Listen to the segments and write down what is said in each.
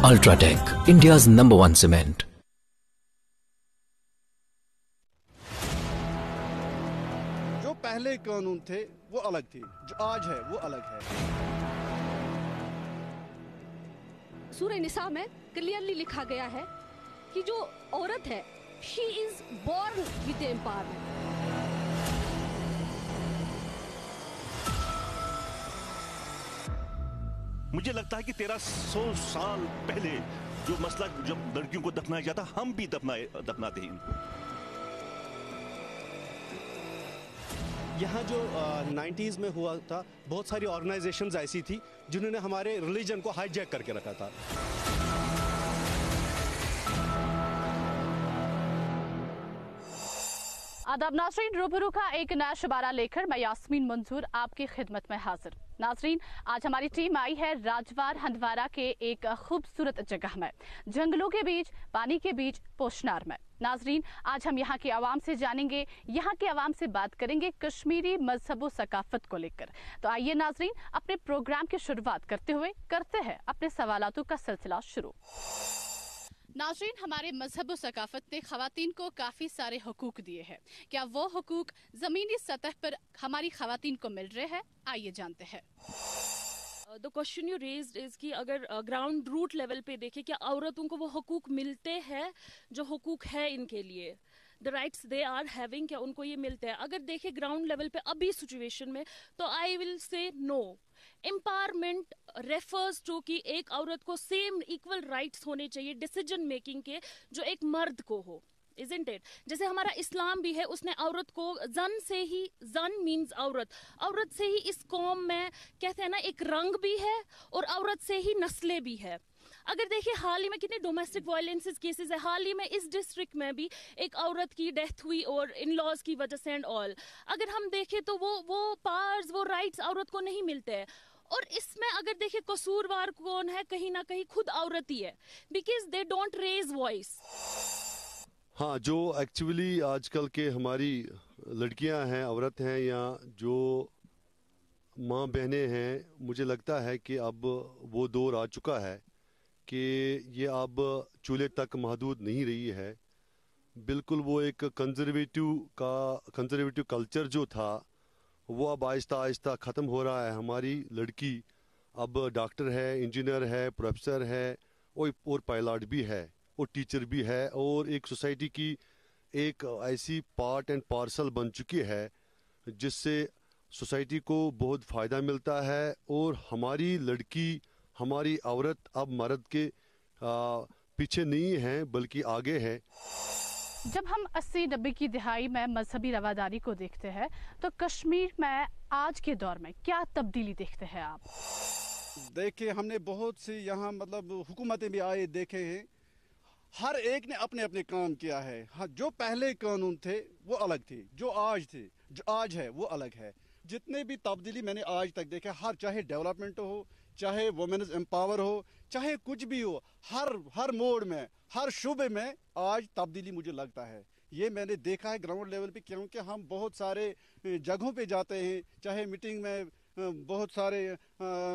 Ultratech, India's #1 cement. जो पहले कानून थे वो अलग थे, जो आज है वो अलग है। सूरह निसा में क्लियरली लिखा गया है कि जो औरत है she is born with empowerment. मुझे लगता है कि 1300 साल पहले जो मसला जब लड़कियों को दफनाया जाता, हम भी दफनाते हैं इनको। यहाँ जो 90s में हुआ था, बहुत सारी ऑर्गेनाइजेशंस ऐसी थी जिन्होंने हमारे रिलीजन को हाईजैक करके रखा था। आदाब नाज़रीन, रूबरू का एक नया शबारा लेकर मैं यास्मीन मंजूर आपकी खिदमत में हाजिर। नाज़रीन, आज हमारी टीम आई है राजवार हंदवारा के एक खूबसूरत जगह में, जंगलों के बीच, पानी के बीच, पोशनार में। नाज़रीन, आज हम यहाँ की आवाम से जानेंगे, यहाँ के आवाम से बात करेंगे कश्मीरी मजहब व सकाफत को लेकर। तो आइए नाज़रीन, अपने प्रोग्राम की शुरुआत करते हुए करते हैं अपने सवालातों का सिलसिला शुरू। नाज़रीन, हमारे मजहब व सकाफत ने ख़वातीन को काफ़ी सारे हुकूक दिए हैं। क्या वो हुकूक ज़मीनी सतह पर हमारी ख़वातीन को मिल रहे हैं? आइए जानते हैं। The question you raised is कि अगर ग्राउंड रूट लेवल पे देखें, क्या औरतों को वो हुकूक मिलते हैं जो हुकूक है इनके लिए, the rights they are having, क्या उनको ये मिलते हैं? अगर देखें ग्राउंड लेवल पे अभी सिचुएशन में, तो I will say no. Empowerment refers to कि एक औरत को सेम इक्वल राइट्स होने चाहिए डिसीजन मेकिंग के जो एक मर्द को हो, isn't it? जैसे हमारा इस्लाम भी है, उसने औरत को जन से ही, जन मीन्स औरत से ही इस कौम में कहते हैं ना एक रंग भी है और औरत से ही नस्लें भी है। अगर देखिए हाल ही में कितने डोमेस्टिक वायलेंसेस केसेस है, हाल ही में इस डिस्ट्रिक्ट में भी एक औरत की डेथ हुई और इन लॉज की वजह से एंड ऑल। अगर हम देखें तो वो पावर्स, वो राइट्स औरत को नहीं मिलते हैं। और इसमें अगर देखें कसूरवार कौन है, कहीं ना कहीं खुद औरत ही है, because they don't raise voice. हाँ, जो एक्चुअली आजकल के हमारी लड़कियां हैं, औरत हैं या जो माँ बहनें हैं, मुझे लगता है कि अब वो दौर आ चुका है कि ये अब चूल्हे तक महदूद नहीं रही है। बिल्कुल वो एक कंजर्वेटिव कल्चर जो था वो अब आहिस्ता आहिस्ता ख़त्म हो रहा है। हमारी लड़की अब डॉक्टर है, इंजीनियर है, प्रोफेसर है और पायलट भी है और टीचर भी है और एक सोसाइटी की एक ऐसी पार्ट एंड पार्सल बन चुकी है जिससे सोसाइटी को बहुत फ़ायदा मिलता है। और हमारी लड़की, हमारी औरत अब मर्द के पीछे नहीं है बल्कि आगे है। जब हम 80-90 की दिहाई में मजहबी रवादारी को देखते हैं तो कश्मीर में आज के दौर में क्या तब्दीली देखते हैं आप? देखिए, हमने बहुत सी यहाँ मतलब हुकूमतें भी आए देखे हैं, हर एक ने अपने अपने काम किया है। हाँ, जो पहले कानून थे वो अलग थे, जो आज है वो अलग है। जितने भी तब्दीली मैंने आज तक देखा, हर चाहे डेवलपमेंट हो, चाहे वुमेन्स एम्पावर हो, चाहे कुछ भी हो, हर मोड़ में, हर शुबे में आज तब्दीली मुझे लगता है। ये मैंने देखा है ग्राउंड लेवल पे, क्योंकि हम बहुत सारे जगहों पे जाते हैं, चाहे मीटिंग में बहुत सारे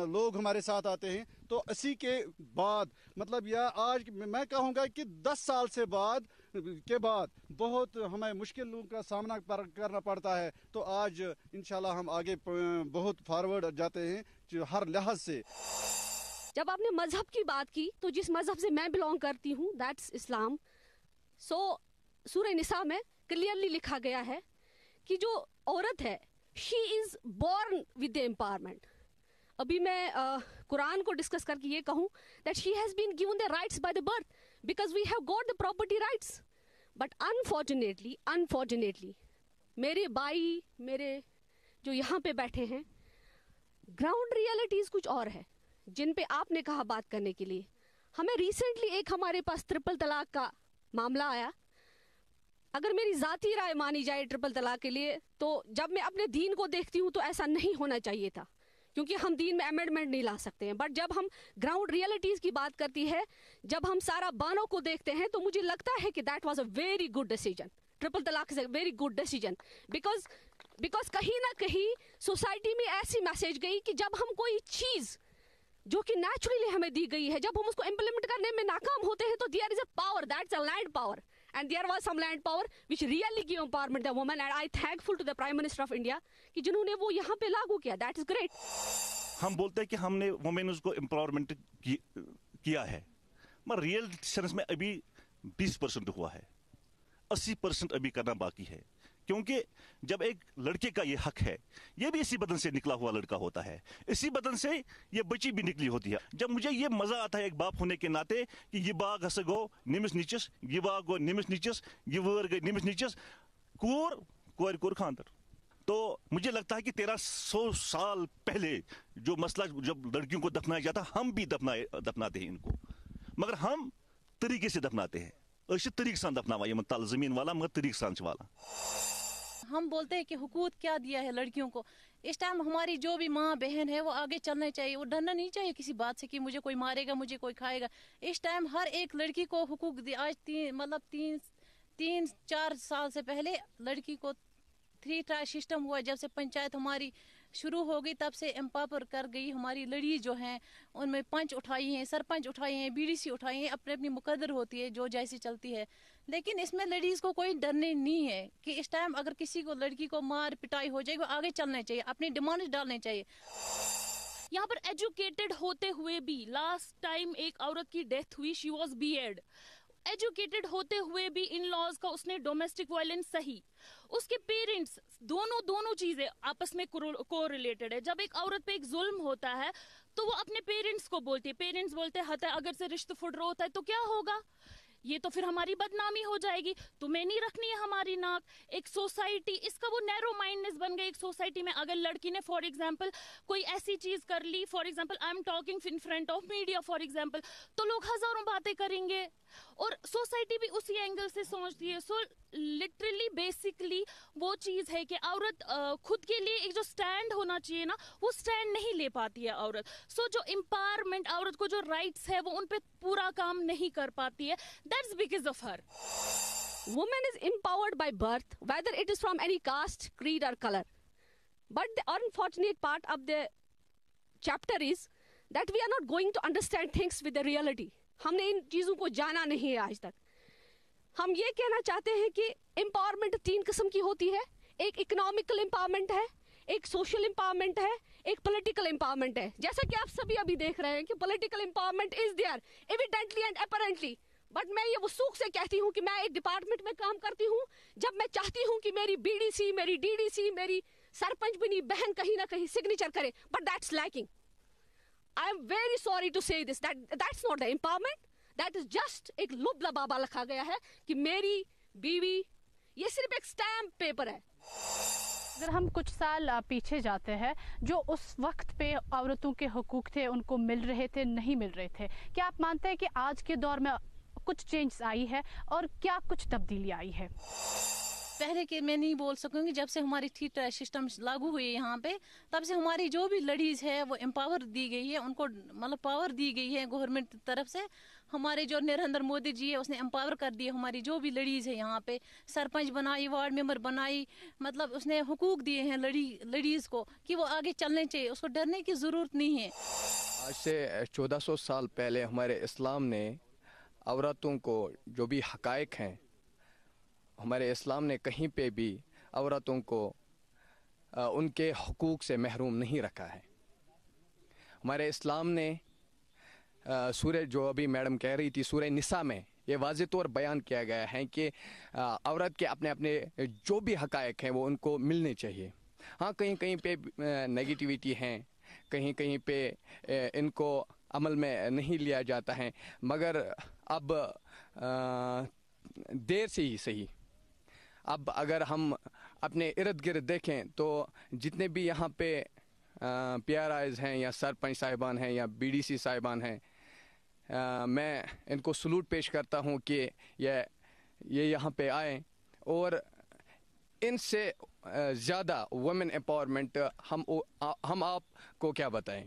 लोग हमारे साथ आते हैं, तो इसी के बाद मतलब या आज मैं कहूँगा कि 10 साल से बाद बहुत हमें मुश्किलों का सामना करना पड़ता है। तो आज इंशाल्लाह हम आगे बहुत फॉरवर्ड जाते हैं जो हर लिहाज से। जब आपने मजहब की बात की, तो जिस मजहब से मैं बिलोंग करती हूँ दैट्स इस्लाम। सूरह निसा में क्लियरली लिखा गया है कि जो औरत है she is born with empowerment. अभी मैं कुरान को डिस्कस करके ये कहूँ that she has been given the rights by the birth because we have got the property rights. But unfortunately मेरे भाई, मेरे जो यहाँ पे बैठे हैं, ग्राउंड रियलिटीज कुछ और है जिन पे आपने कहा बात करने के लिए। हमें रिसेंटली एक हमारे पास ट्रिपल तलाक का मामला आया। अगर मेरी ज़ाती राय मानी जाए ट्रिपल तलाक के लिए, तो जब मैं अपने दीन को देखती हूँ तो ऐसा नहीं होना चाहिए था, क्योंकि हम दीन में अमेंडमेंट नहीं ला सकते हैं। बट जब हम ग्राउंड रियलिटीज़ की बात करती है, जब हम सारा बानों को देखते हैं, तो मुझे लगता है कि that was a very good decision. Triple talaq is a very good decision because कहीं ना कहीं सोसाइटी में ऐसी मैसेज गई कि जब हम कोई चीज़ जो कि नेचुरली हमें दी गई है, जब हम उसको इम्प्लीमेंट करने में नाकाम होते हैं तो there is a power, that's a land power, and there was some land power which really give empowerment the woman, and I thankful to the prime minister of India कि जिन्होंने वो यहाँ पे लागू किया, दैट इज ग्रेट। हम बोलते हैं कि हमने वुमेन्स को एम्पावरमेंट किया है, मगर रियल सेंस में अभी 20% हुआ है, 80% अभी करना बाकी है। क्योंकि जब एक लड़के का ये हक है, ये भी इसी बदन से निकला हुआ लड़का होता है, इसी बदन से ये बच्ची भी निकली होती है। जब मुझे ये मजा आता है एक बाप होने के नाते कि ये बाग हस गो निमिस नीचस, ये बाग गो निमिस नीचस, ये वर गई निमिस नीचस, कोर खानदर। तो मुझे लगता है कि 1300 साल पहले जो मसला जब लड़कियों को दफनाया जाता, हम भी दफनाते हैं इनको, मगर हम तरीके से दफनाते हैं। तरीक सान दफनावा ये तल जमीन वाला, मगर तरीक सान वाला। हम बोलते हैं कि हुकूक क्या दिया है लड़कियों को। इस टाइम हमारी जो भी माँ बहन है वो आगे चलना चाहिए, वो डरना नहीं चाहिए किसी बात से कि मुझे कोई मारेगा, मुझे कोई खाएगा। इस टाइम हर एक लड़की को हुकूक दिया। आज 3-4 साल से पहले लड़की को 3 ट्राई सिस्टम हुआ, जब से पंचायत हमारी शुरू हो गई तब से एम्पावर कर गई। हमारी लड़ी जो हैं उनमें पंच उठाई हैं, सरपंच उठाई हैं, बीडीसी उठाई हैं, अपनी अपनी मुकद्दर होती है जो जैसी चलती है। लेकिन इसमें लेडीज़ को कोई डरने नहीं है कि इस टाइम अगर किसी को लड़की को मार पिटाई हो जाएगी, आगे चलना चाहिए, अपनी डिमांड डालने चाहिए। यहाँ पर एजुकेटेड होते हुए भी लास्ट टाइम एक औरत की डेथ हुई, शी वॉज बीएड। एजुकेटेड होते हुए भी इन लॉज का उसने डोमेस्टिक वायलेंस सही, उसके पेरेंट्स दोनों चीजें आपस में को रिलेटेड है। जब एक औरत पे एक जुल्म होता है तो वो अपने पेरेंट्स को बोलती है, पेरेंट्स बोलते हैं हता अगर से रिश्ता फुट रहा होता है तो क्या होगा, ये तो फिर हमारी बदनामी हो जाएगी, तुम्हें नहीं रखनी है हमारी नाक। एक सोसाइटी, इसका वो नैरो माइंडनेस बन गई। एक सोसाइटी में अगर लड़की ने फॉर एग्जांपल कोई ऐसी चीज कर ली, for example I am talking in front of media for example, तो लोग हजारों बातें करेंगे और सोसाइटी भी उसी एंगल से सोचती है। सो लिटरली बेसिकली वो चीज है कि औरत खुद के लिए एक जो स्टैंड होना चाहिए ना, वो स्टैंड नहीं ले पाती है औरत। सो जो एम्पावरमेंट, औरत को जो राइट्स है वो उन पे पूरा काम नहीं कर पाती है। That's because of her. Woman is empowered by birth, whether it is from any caste, creed or color. But the unfortunate part of the chapter is that we are not going to understand things with the reality. हमने इन चीज़ों को जाना नहीं है आज तक। हम ये कहना चाहते हैं कि एम्पावरमेंट 3 किस्म की होती है। एक इकोनॉमिकल एम्पावरमेंट है, एक सोशल एम्पावरमेंट है, एक पॉलिटिकल एम्पावरमेंट है। जैसा कि आप सभी अभी देख रहे हैं कि political empowerment is there evidently and apparently. But मैं ये वसूख से कहती हूँ कि मैं एक डिपार्टमेंट में काम करती हूँ, जब मैं चाहती हूँ कि मेरी बीडीसी, मेरी डीडीसी, मेरी सरपंच बनी बहन कहीं ना कहीं सिग्नेचर करे, but that's lacking. I am very sorry to say this, that's not the empowerment, that is just एक लुबला बाबा लिखा गया है कि मेरी बीवी, ये सिर्फ एक स्टैम्प पेपर है। अगर हम कुछ साल पीछे जाते हैं, जो उस वक्त पे औरतों के हुकूक थे उनको मिल रहे थे, नहीं मिल रहे थे, क्या आप मानते हैं कि आज के दौर में कुछ चेंज आई है और क्या कुछ तब्दीली आई है? पहले के मैं नहीं बोल सकूंगी, जब से हमारी थी सिस्टम लागू हुई है यहाँ पे, तब से हमारी जो भी लेडीज है वो एम्पावर दी गई है, उनको मतलब पावर दी गई है गवर्नमेंट तरफ से। हमारे जो नरेंद्र मोदी जी है उसने एम्पावर कर दिया हमारी जो भी लेडीज है यहाँ पे, सरपंच बनाई, वार्ड मेंबर बनाई, मतलब उसने हुकूक दिए हैं लेडीज को कि वो आगे चलने चाहिए, उसको डरने की जरूरत नहीं है। आज से 1400 साल पहले हमारे इस्लाम ने औरतों को जो भी हकायक हैं, हमारे इस्लाम ने कहीं पे भी औरतों को उनके हुकूक से महरूम नहीं रखा है। हमारे इस्लाम ने सूरह, जो अभी मैडम कह रही थी, सूरह निसा में ये वाज़ेह तौर बयान किया गया है कि औरत के अपने अपने जो भी हकायक हैं वो उनको मिलने चाहिए। हाँ, कहीं कहीं पे नेगेटिविटी हैं, कहीं कहीं पे इनको अमल में नहीं लिया जाता है, मगर अब देर से ही सही, अब अगर हम अपने इर्द गिर्द देखें तो जितने भी यहाँ पे PRIs हैं या सरपंच साहिबान हैं या BDC साहिबान हैं, मैं इनको सलूट पेश करता हूँ कि ये यहाँ पे आए और इनसे ज़्यादा वुमेन एम्पावरमेंट हम आपको क्या बताएं।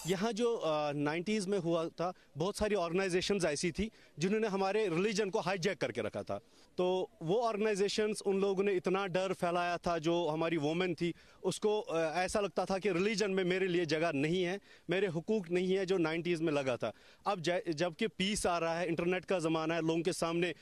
यहाँ जो 90s में हुआ था, बहुत सारी ऑर्गेनाइजेशंस ऐसी थी जिन्होंने हमारे रिलीजन को हाईजैक करके रखा था। तो वो ऑर्गेनाइजेशंस, उन लोगों ने इतना डर फैलाया था, जो हमारी वोमेन थी उसको ऐसा लगता था कि रिलीजन में मेरे लिए जगह नहीं है, मेरे हुकूक नहीं है, जो 90s में लगा था। अब जबकि पीस आ रहा है, इंटरनेट का ज़माना है, लोगों के सामने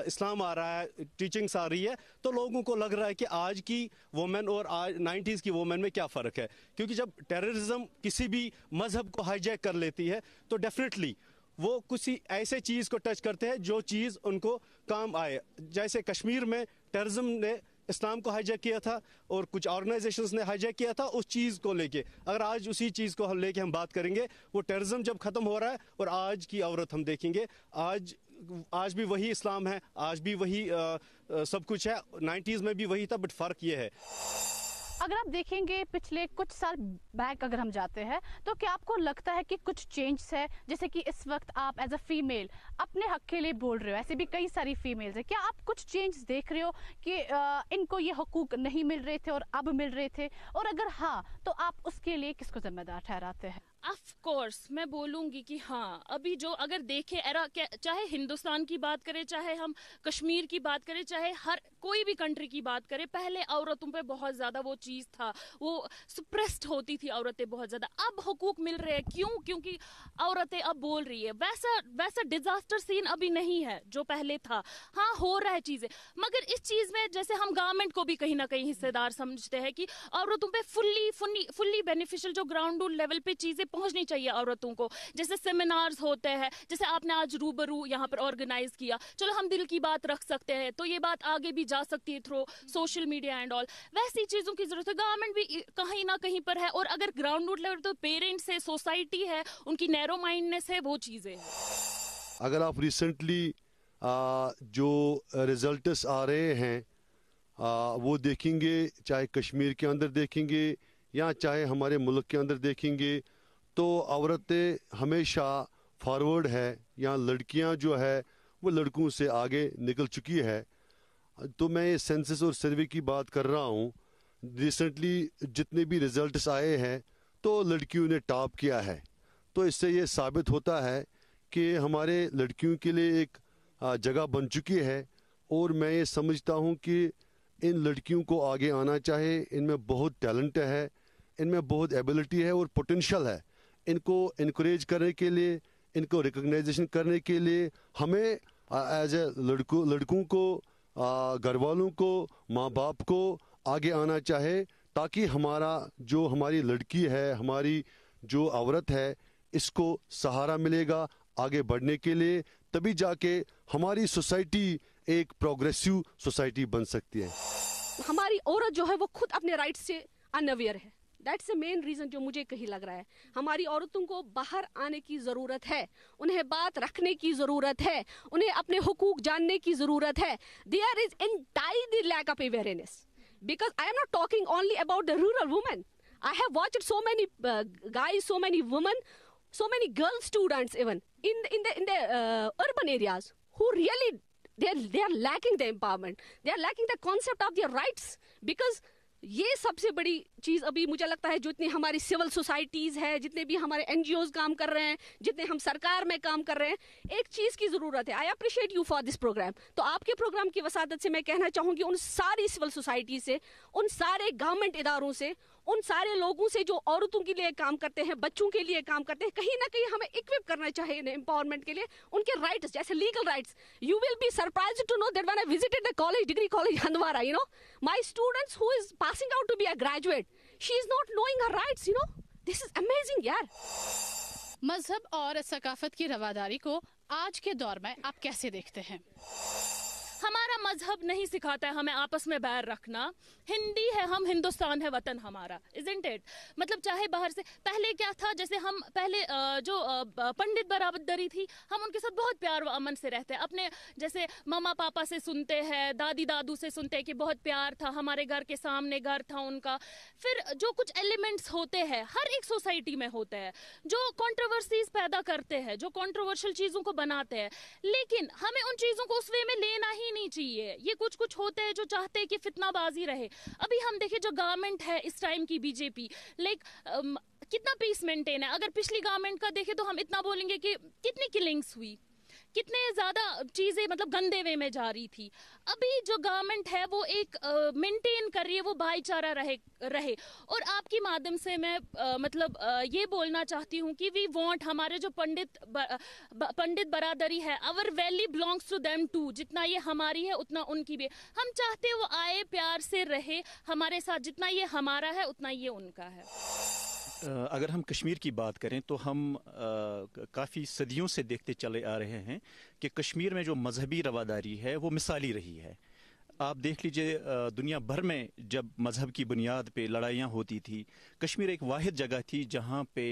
इस्लाम आ रहा है, टीचिंग्स आ रही है, तो लोगों को लग रहा है कि आज की वोमेन और आज 90s की वोमेन में क्या फ़र्क है। क्योंकि जब टेररिज्म किसी भी मज़हब को हाईजैक कर लेती है तो डेफिनेटली वो किसी ऐसे चीज़ को टच करते हैं जो चीज़ उनको काम आए। जैसे कश्मीर में टेररिज्म ने इस्लाम को हाईजैक किया था और कुछ ऑर्गेनाइजेशंस ने हाईजैक किया था उस चीज़ को लेके। अगर आज उसी चीज़ को लेके हम बात करेंगे, वो टेररिज्म जब ख़त्म हो रहा है और आज की औरत हम देखेंगे, आज भी वही इस्लाम है, आज भी वही सब कुछ है, 90s में भी वही था, बट फ़र्क ये है। अगर आप देखेंगे पिछले कुछ साल बैक अगर हम जाते हैं तो क्या आपको लगता है कि कुछ चेंज है? जैसे कि इस वक्त आप एज अ फीमेल अपने हक के लिए बोल रहे हो, ऐसे भी कई सारी फीमेल्स हैं, क्या आप कुछ चेंज देख रहे हो कि इनको ये हकूक नहीं मिल रहे थे और अब मिल रहे थे? और अगर हाँ, तो आप उसके लिए किसको जिम्मेदार ठहराते हैं? ऑफ कोर्स मैं बोलूंगी कि हाँ, अभी जो अगर देखें एरा, चाहे हिंदुस्तान की बात करें, चाहे हम कश्मीर की बात करें, चाहे हर कोई भी कंट्री की बात करें, पहले औरतों पे बहुत ज्यादा वो चीज था, वो सप्रेस्ड होती थी औरतें बहुत ज्यादा। अब हुकूक मिल रहे हैं, क्यों? क्योंकि औरतें अब बोल रही है। वैसा डिजास्टर सीन अभी नहीं है जो पहले था। हाँ, हो रहा है चीजें, मगर इस चीज में जैसे हम गवर्नमेंट को भी कहीं ना कहीं हिस्सेदार समझते हैं कि औरतों पे फुल्ली बेनिफिशियल जो ग्राउंड लेवल पे चीजें पहुंचनी चाहिए औरतों को। जैसे सेमिनार्स होते हैं, जैसे आपने आज रूबरू यहाँ पर ऑर्गेनाइज किया, चलो हम दिल की बात रख सकते हैं, तो ये बात आगे भी जा सकती है through social media and all. वैसी चीजों की जरूरत है, गवर्नमेंट भी कहीं ना कहीं पर है, और अगर ग्राउंड रूट लेवल तो पेरेंट्स है, सोसाइटी है, उनकी नैरो माइंडनेस है, वो चीजें। अगर आप रिसेंटली जो रिजल्ट्स आ रहे हैं वो देखेंगे, चाहे कश्मीर के अंदर देखेंगे या चाहे हमारे मुल्क के अंदर देखेंगे, तो औरतें हमेशा फॉरवर्ड है, या लड़कियां जो है वो लड़कों से आगे निकल चुकी है। तो मैं ये सेंसस और सर्वे की बात कर रहा हूँ, रिसेंटली जितने भी रिजल्ट्स आए हैं तो लड़कियों ने टॉप किया है। तो इससे ये साबित होता है कि हमारे लड़कियों के लिए एक जगह बन चुकी है, और मैं ये समझता हूँ कि इन लड़कियों को आगे आना चाहिए। इनमें बहुत टैलेंट है, इनमें बहुत एबिलिटी है और पोटेंशियल है। इनको इनकरेज करने के लिए, इनको रिकग्नाइजेशन करने के लिए हमें एज ए लड़कों को, घर वालों को, माँ बाप को आगे आना चाहे, ताकि हमारी लड़की है, हमारी जो औरत है, इसको सहारा मिलेगा आगे बढ़ने के लिए। तभी जाके हमारी सोसाइटी एक प्रोग्रेसिव सोसाइटी बन सकती है। हमारी औरत जो है वो खुद अपने राइट से अनअवेयर है। दैट्स द मेन रीजन जो मुझे कहीं लग रहा है। हमारी औरतों को बाहर आने की ज़रूरत है, उन्हें बात रखने की ज़रूरत है, उन्हें अपने हुकूक जानने की ज़रूरत है। There is entirely lack of awareness, because I am not talking only about the rural women. I have watched so many guys, so many women, so many girl students even in the urban areas who really they are lacking the empowerment, they are lacking the concept of their rights, because ये सबसे बड़ी चीज़ अभी मुझे लगता है, जितनी हमारी civil societies है, जितने भी हमारे NGOs काम कर रहे हैं, जितने हम सरकार में काम कर रहे हैं, एक चीज़ की ज़रूरत है। I appreciate you for this program. तो आपके प्रोग्राम की वसादत से मैं कहना चाहूँगी उन सारी सिविल सोसाइटी से, उन सारे गवर्नमेंट इदारों से, उन सारे लोगों से जो औरतों के लिए काम करते हैं, बच्चों के लिए काम करते हैं, कहीं ना कहीं हमें इक्विप करना चाहिए एम्पावरमेंट के लिए, उनके राइट्स, जैसे legal rights. You will be surprised to know that when I visited the college, degree college Handwara, you know, my students who is passing out to be a graduate, she is not knowing her rights, you know, this is amazing यार। मजहब और सकाफत की रवादारी को आज के दौर में आप कैसे देखते हैं? हमारा मजहब नहीं सिखाता है हमें आपस में बैर रखना। हिंदी है हम, हिंदुस्तान है वतन हमारा, इजंट इट? मतलब चाहे बाहर से, पहले क्या था, जैसे हम पहले जो पंडित बरादरी थी, हम उनके साथ बहुत प्यार व अमन से रहते हैं। अपने जैसे मम्मा पापा से सुनते हैं, दादी दादू से सुनते हैं कि बहुत प्यार था, हमारे घर के सामने घर था उनका। फिर जो कुछ एलिमेंट्स होते हैं हर एक सोसाइटी में होते हैं, जो कंट्रोवर्सीज पैदा करते हैं, जो कंट्रोवर्शियल चीज़ों को बनाते हैं, लेकिन हमें उन चीज़ों को उस वे में लेना ही नहीं चाहिए। ये कुछ होते हैं जो चाहते हैं कि फितनाबाजी रहे। अभी हम देखें जो गवर्नमेंट है इस टाइम की, बीजेपी, लाइक कितना पीस मेंटेन है. अगर पिछली गवर्नमेंट का देखें तो हम इतना बोलेंगे कि कितनी किलिंग्स हुई, कितने ज्यादा चीजें मतलब गंदे वे में जा रही थी. अभी जो गवर्नमेंट है वो एक मेंटेन कर रही है, वो भाईचारा रहे. और आपके माध्यम से मैं मतलब ये बोलना चाहती हूँ कि वी वांट, हमारे जो पंडित बरादरी है, our valley belongs to them too. जितना ये हमारी है उतना उनकी भी. हम चाहते हैं वो आए, प्यार से रहे हमारे साथ. जितना ये हमारा है उतना ये उनका है. अगर हम कश्मीर की बात करें तो हम काफ़ी सदियों से देखते चले आ रहे हैं कि कश्मीर में जो मजहबी रवादारी है वो मिसाली रही है. आप देख लीजिए, दुनिया भर में जब मजहब की बुनियाद पे लड़ाइयाँ होती थी, कश्मीर एक वाहिद जगह थी जहाँ पे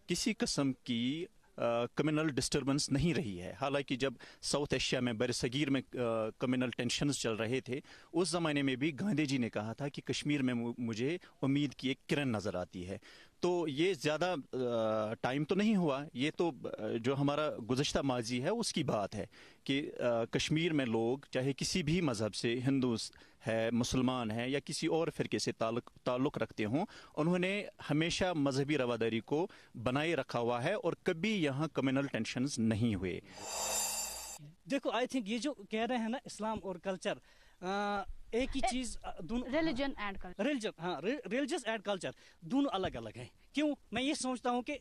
किसी किस्म की कम्युनल डिस्टर्बेंस नहीं रही है. हालांकि जब साउथ एशिया में बरसगीर में कम्युनल टेंशन्स चल रहे थे, उस ज़माने में भी गांधी जी ने कहा था कि कश्मीर में मुझे उम्मीद की एक किरण नज़र आती है. तो ये ज़्यादा टाइम तो नहीं हुआ, ये तो जो हमारा गुज़श्ता माजी है उसकी बात है कि कश्मीर में लोग चाहे किसी भी मज़हब से, हिंदू है, मुसलमान है या किसी और फ़िरके से ताल्लुक़ रखते हों, उन्होंने हमेशा मजहबी रवादारी को बनाए रखा हुआ है और कभी यहाँ कम्युनल टेंशन्स नहीं हुए. देखो, आई थिंक ये जो कह रहे हैं ना इस्लाम और कल्चर, एक ही चीज दोनों, रिलीजन एंड कल्चर, रिलीजन, हाँ, रिलीजियस एंड कल्चर दोनों अलग अलग हैं. क्यों? मैं ये सोचता हूँ कि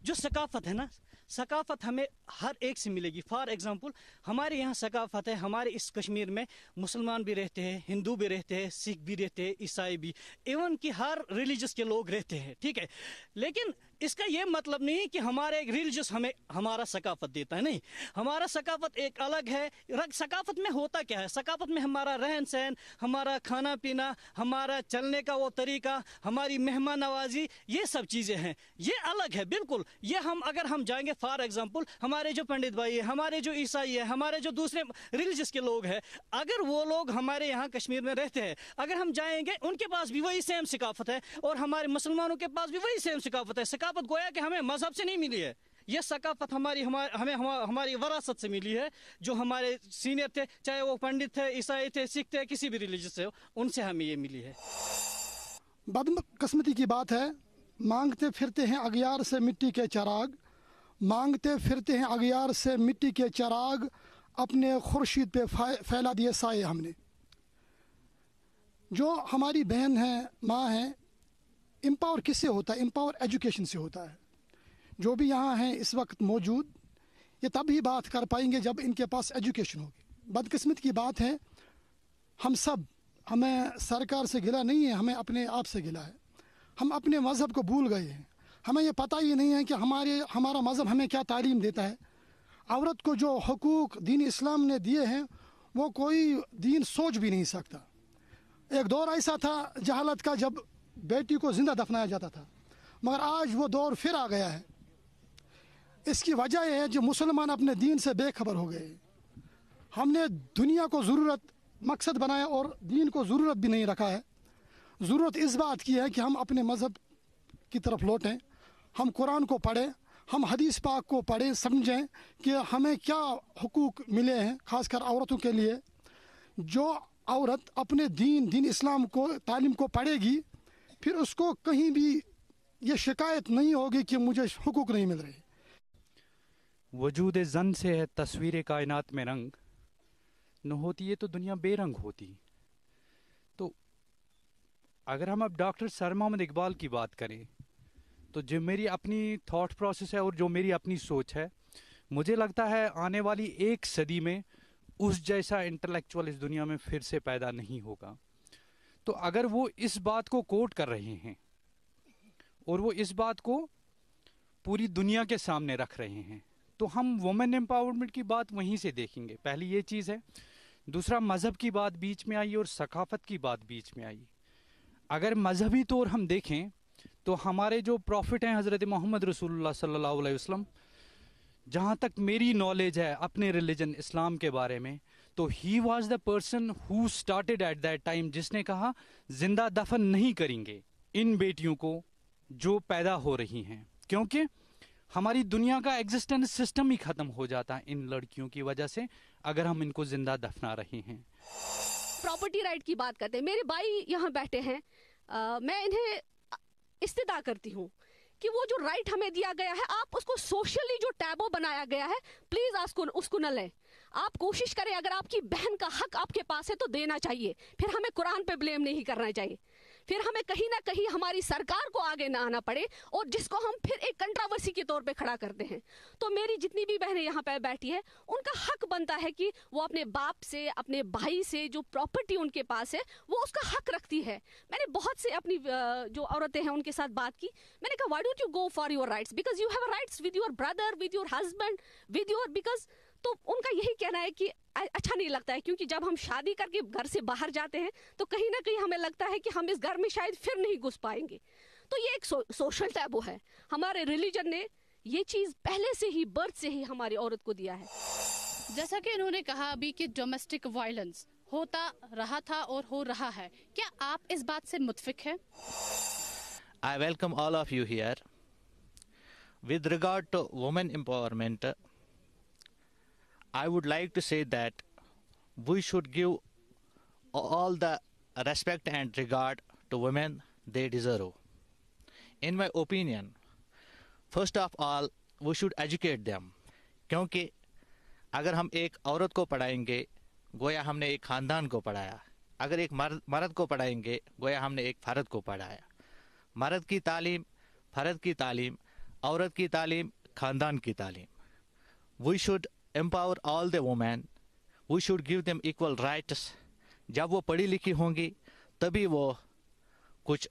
जो सकाफत है ना, सकाफत हमें हर एक से मिलेगी. फॉर एग्जांपल, हमारे यहाँ सकाफत है, हमारे इस कश्मीर में मुसलमान भी रहते हैं, हिंदू भी रहते हैं, सिख भी रहते हैं, ईसाई भी, इवन कि हर रिलीजियस के लोग रहते हैं. ठीक है, लेकिन इसका ये मतलब नहीं कि हमारे एक रिलीजियस हमें हमारा सकाफत देता है. नहीं, हमारा सकाफत एक अलग है. सकाफत में होता क्या है? सकाफत में हमारा रहन सहन, हमारा खाना पीना, हमारा चलने का वो तरीका, हमारी मेहमान नवाजी, ये सब चीज़ें हैं. ये अलग है बिल्कुल. ये हम अगर हम जाएंगे, फॉर एग्जांपल, हमारे जो पंडित भाई है, हमारे जो ईसाई है, हमारे जो दूसरे रिलीजियस के लोग हैं, अगर वो लोग हमारे यहाँ कश्मीर में रहते हैं, अगर हम जाएंगे, उनके पास भी वही सेम सकाफत है और हमारे मुसलमानों के पास भी वही सेम सकाफत है. सकाफत गोया कि हमें मजहब से नहीं मिली है, ये सकाफत हमारी वरासत से मिली है. जो हमारे सीनियर थे, चाहे वो पंडित थे, ईसाई थे, सिख थे, किसी भी रिलीजियस से हो, उनसे हमें ये मिली है. बदकिस्मती की बात है, मांगते फिरते हैं अगियार से मिट्टी के चिराग, मांगते फिरते हैं अगियार से मिट्टी के चिराग, अपने खुर्शीद पे फैला दिए साए हमने. जो हमारी बहन है, माँ है, एम्पावर किससे होता है? एम्पावर एजुकेशन से होता है. जो भी यहाँ हैं इस वक्त मौजूद, ये तब ही बात कर पाएंगे जब इनके पास एजुकेशन होगी. बदकिस्मत की बात है, हमें सरकार से गिला नहीं है, हमें अपने आप से गिला है. हम अपने मज़हब को भूल गए हैं. हमें ये पता ही नहीं है कि हमारा मज़हब हमें क्या तालीम देता है. औरत को जो हकूक़ दीन इस्लाम ने दिए हैं वो कोई दीन सोच भी नहीं सकता. एक दौर ऐसा था जहालत का जब बेटी को ज़िंदा दफनाया जाता था, मगर आज वो दौर फिर आ गया है. इसकी वजह यह है जो मुसलमान अपने दीन से बेखबर हो गए. हमने दुनिया को ज़रूरत मकसद बनाया और दीन को ज़रूरत भी नहीं रखा है. ज़रूरत इस बात की है कि हम अपने मज़हब की तरफ लौटें, हम कुरान को पढ़ें, हम हदीस पाक को पढ़ें, समझें कि हमें क्या हुकूक मिले हैं, ख़ासकर औरतों के लिए. जो औरत अपने दीन इस्लाम को तालीम को पढ़ेगी, फिर उसको कहीं भी ये शिकायत नहीं होगी कि मुझे हुकूक नहीं मिल रहे. वजूद जन से है तस्वीर कायनात में रंग, न होती ये तो दुनिया बेरंग होती. तो अगर हम अब डॉक्टर सर मोहम्मद इकबाल की बात करें, तो जो मेरी अपनी थॉट प्रोसेस है और जो मेरी अपनी सोच है, मुझे लगता है आने वाली एक सदी में उस जैसा इंटेलेक्चुअल इस दुनिया में फिर से पैदा नहीं होगा. तो अगर वो इस बात को कोट कर रहे हैं और वो इस बात को पूरी दुनिया के सामने रख रहे हैं, तो हम वुमेन एम्पावरमेंट की बात वहीं से देखेंगे. पहली ये चीज़ है. दूसरा, मज़हब की बात बीच में आई और सकाफत की बात बीच में आई. अगर मजहबी तौर हम देखें तो हमारे जो प्रॉफिट हैं हज़रत मोहम्मद रसूलुल्लाह सल्लल्लाहु अलैहि वसल्लम, जहाँ तक मेरी नॉलेज है अपने रिलीजन इस्लाम के बारे में, तो he was the person who started at that time, जिसने कहा जिंदा दफन नहीं करेंगे इन बेटियों को जो पैदा हो रही हैं, क्योंकि हमारी दुनिया का एग्जिस्टेंस सिस्टम ही खत्म हो जाता है इन लड़कियों की वजह से अगर हम इनको जिंदा दफना रहे हैं. प्रॉपर्टी राइट की बात करते हैं. मेरे भाई यहाँ बैठे हैं, मैं इन्हें इस्तिदा करती हूँ कि वो जो राइट हमें दिया गया है, आप उसको सोशली जो टैबू बनाया गया है, प्लीज उसको न लें। आप कोशिश करें, अगर आपकी बहन का हक आपके पास है तो देना चाहिए, फिर हमें कुरान पे ब्लेम नहीं करना चाहिए, फिर हमें कहीं ना कहीं हमारी सरकार को आगे ना आना पड़े और जिसको हम फिर एक कंट्रोवर्सी के तौर पे खड़ा करते हैं। तो मेरी जितनी भी बहनें यहाँ पे बैठी है, उनका हक बनता है कि वो अपने बाप से, अपने भाई से जो प्रॉपर्टी उनके पास है वो उसका हक रखती है। मैंने बहुत से अपनी जो औरतें हैं उनके साथ बात की, मैंने कहा why don't you go for your rights, because you have rights with your brother, with your husband, with your, because तो उनका यही कहना है कि अच्छा नहीं लगता है, क्योंकि जब हम शादी करके घर से बाहर जाते हैं तो कहीं ना कहीं हमें लगता है कि हम इस घर में शायद फिर नहीं घुस पाएंगे। तो ये एक सोशल टैबू है। हमारे रिलीजन ने ये चीज पहले से ही, बर्थ से ही हमारी औरत को दिया है। जैसा कि इन्होंने कहा अभी कि डोमेस्टिक वायलेंस होता रहा था और हो रहा है, क्या आप इस बात से मुत्फिक हैं? I welcome all of you here. With regard to women empowerment, I would like to say that we should give all the respect and regard to women they deserve. In my opinion, first of all, we should educate them. क्योंकि अगर हम एक औरत को पढ़ाएंगे गोया हमने एक ख़ानदान को पढ़ाया, अगर एक मर्द को पढ़ाएंगे गोया हमने एक फ़र्द को पढ़ाया। मर्द की तालीम, फ़र्द की तालीम, औरत की तालीम, ख़ानदान की तालीम। We should empower all the women. We should give them equal rights. जब वो पढ़ी लिखी होंगी तभी वो कुछ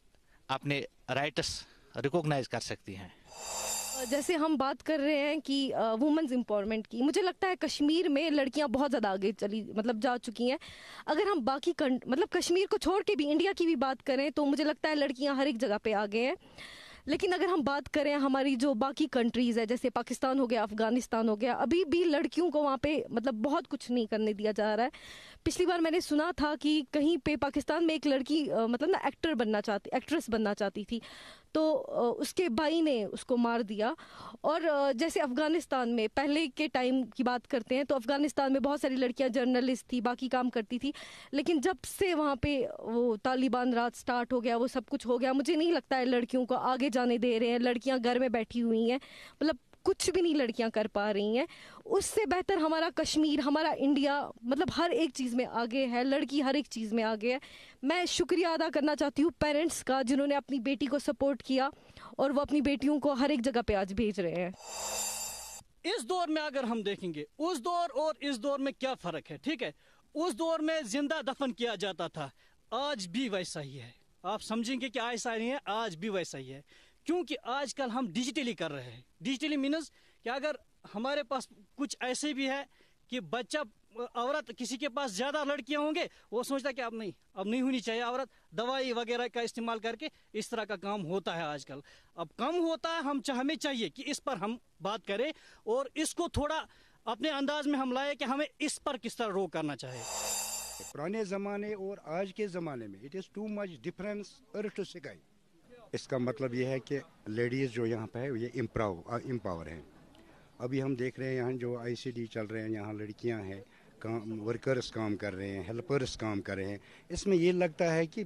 अपने राइट्स रिकॉग्नाइज कर सकती हैं। जैसे हम बात कर रहे हैं कि वुमेन्स एम्पावरमेंट की, मुझे लगता है कश्मीर में लड़कियां बहुत ज़्यादा आगे जा चुकी हैं। अगर हम बाकी कश्मीर को छोड़ के भी इंडिया की भी बात करें तो मुझे लगता है लड़कियां हर एक जगह पे आगे हैं। लेकिन अगर हम बात करें हमारी जो बाकी कंट्रीज़ है, जैसे पाकिस्तान हो गया, अफ़गानिस्तान हो गया, अभी भी लड़कियों को वहाँ पे बहुत कुछ नहीं करने दिया जा रहा है। पिछली बार मैंने सुना था कि कहीं पे पाकिस्तान में एक लड़की एक्ट्रेस बनना चाहती थी, तो उसके भाई ने उसको मार दिया। और जैसे अफ़गानिस्तान में पहले के टाइम की बात करते हैं तो अफ़गानिस्तान में बहुत सारी लड़कियां जर्नलिस्ट थी, बाकी काम करती थी, लेकिन जब से वहाँ पे वो तालिबान राज स्टार्ट हो गया, वो सब कुछ हो गया, मुझे नहीं लगता है लड़कियों को आगे जाने दे रहे हैं। लड़कियां घर में बैठी हुई हैं, कुछ भी नहीं लड़कियां कर पा रही हैं। उससे बेहतर हमारा कश्मीर, हमारा इंडिया हर एक चीज़ में आगे है, लड़की हर एक चीज़ में आगे है। मैं शुक्रिया अदा करना चाहती हूँ पेरेंट्स का, जिन्होंने अपनी बेटी को सपोर्ट किया और वो अपनी बेटियों को हर एक जगह पे आज भेज रहे हैं। इस दौर में अगर हम देखेंगे उस दौर और इस दौर में क्या फ़र्क है, ठीक है? उस दौर में जिंदा दफन किया जाता था, आज भी वैसा ही है। आप समझेंगे कि ऐसा नहीं है, आज भी वैसा ही है, क्योंकि आजकल हम डिजिटली कर रहे हैं। डिजिटली मीन्स कि अगर हमारे पास कुछ ऐसे भी है कि बच्चा, औरत, किसी के पास ज़्यादा लड़कियां होंगे, वो सोचता है कि अब नहीं होनी चाहिए औरत, दवाई वगैरह का इस्तेमाल करके इस तरह का काम होता है आजकल। अब कम होता है, हमें चाहिए कि इस पर हम बात करें और इसको थोड़ा अपने अंदाज में हम लाए कि हमें इस पर किस तरह रोक करना चाहिए। पुराने ज़माने और आज के ज़माने में it is too much difference earth to sky. इसका मतलब ये है कि लेडीज़ जो यहाँ पे है ये एम्पावर हैं। अभी हम देख रहे हैं यहाँ जो ICD चल रहे हैं, यहाँ लड़कियाँ हैं, वर्कर्स काम कर रहे हैं, हेल्पर्स काम कर रहे हैं। इसमें ये लगता है कि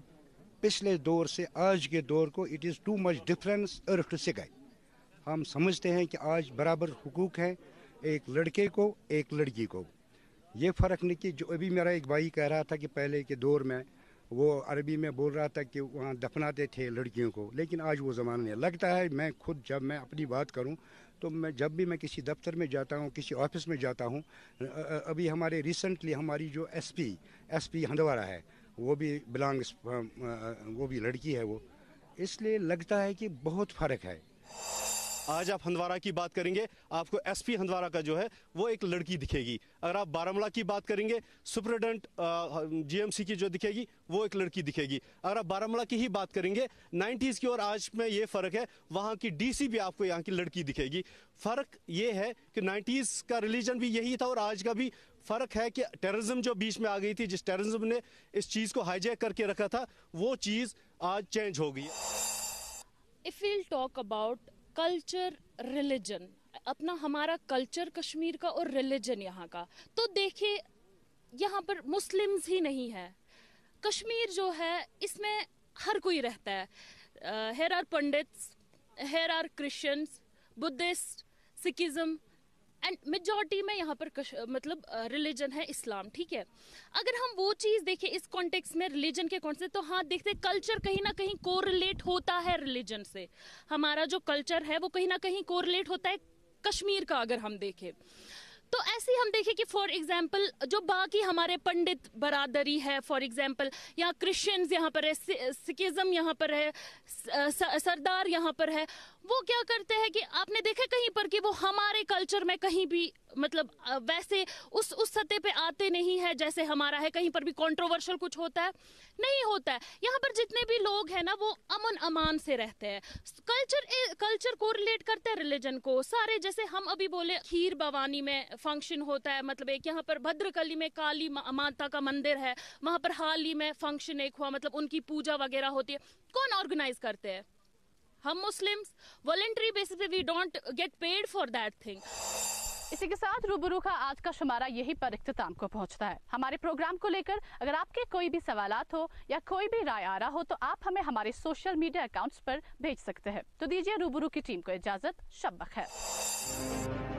पिछले दौर से आज के दौर को it is too much difference earth to sky. हम समझते हैं कि आज बराबर हुकूक हैं एक लड़के को एक लड़की को। ये फ़र्क नहीं कि जो अभी मेरा एक भाई कह रहा था कि पहले के दौर में वो अरबी में बोल रहा था कि वहाँ दफनाते थे लड़कियों को, लेकिन आज वो ज़माना नहीं। लगता है मैं खुद जब मैं अपनी बात करूँ तो जब भी मैं किसी दफ्तर में जाता हूँ, किसी ऑफिस में जाता हूँ, अभी हमारे रिसेंटली हमारी जो एसपी हंदवारा है वो भी लड़की है वो, इसलिए लगता है कि बहुत फ़र्क है। आज आप हंदवारा की बात करेंगे, आपको SP हंदवारा का जो है वो एक लड़की दिखेगी। अगर आप बारामूला की बात करेंगे, सुपरिटेंडेंट GMC की जो दिखेगी वो एक लड़की दिखेगी। अगर आप बारामूला की ही बात करेंगे, 90s की और आज में ये फ़र्क है, वहाँ की DC भी आपको यहाँ की लड़की दिखेगी। फ़र्क ये है कि 90s का रिलीजन भी यही था और आज का भी फ़र्क है कि टेररिज्म जो बीच में आ गई थी, जिस टेररिज्म ने इस चीज़ को हाईजैक करके रखा था, वो चीज़ आज चेंज हो गई है। If we'll talk about culture, religion, अपना हमारा कल्चर कश्मीर का और रिलीजन यहाँ का, तो देखिए यहाँ पर मुस्लिम्स ही नहीं है। कश्मीर जो है इसमें हर कोई रहता है। Here are Pandits, here are Christians, Buddhist, Sikhism and majority में यहाँ पर मतलब रिलीजन है इस्लाम, ठीक है। अगर हम वो चीज़ देखें इस कॉन्टेक्स्ट में रिलीजन के कॉन्टेक्स्ट, तो हाँ देखते कल्चर कहीं ना कहीं कोरिलेट होता है रिलीजन से। हमारा जो कल्चर है वो कहीं ना कहीं कोरिलेट होता है कश्मीर का। अगर हम देखें तो ऐसे हम देखें कि फॉर एग्जांपल जो बाकी हमारे पंडित बरादरी है, फॉर एग्जांपल यहाँ क्रिश्चियंस यहाँ पर है, सिखिज्म यहाँ पर है, सरदार यहाँ पर है, वो क्या करते हैं कि आपने देखा कहीं पर कि वो हमारे कल्चर में कहीं भी मतलब वैसे उस सतह पे आते नहीं है जैसे हमारा है। कहीं पर भी कंट्रोवर्शियल कुछ होता है नहीं होता है। यहाँ पर जितने भी लोग हैं ना वो अमन अमान से रहते हैं। कल्चर को रिलेट करते हैं रिलीजन को सारे। जैसे हम अभी बोले खीर भवानी में फंक्शन होता है, मतलब एक यहाँ पर भद्रकली में काली माता का मंदिर है, वहां पर हाल ही में फंक्शन एक हुआ, मतलब उनकी पूजा वगैरह होती है। कौन ऑर्गेनाइज करते हैं? हम मुस्लिम्स। वॉलंटरी बेसिस पे we don't get paid for that thing. इसी के साथ रूबरू का आज का शुमारा यही पर इख्तिताम को पहुंचता है। हमारे प्रोग्राम को लेकर अगर आपके कोई भी सवालात हो या कोई भी राय आ रहा हो तो आप हमें हमारे सोशल मीडिया अकाउंट्स पर भेज सकते हैं। तो दीजिए रूबरू की टीम को इजाजत। शब बखैर।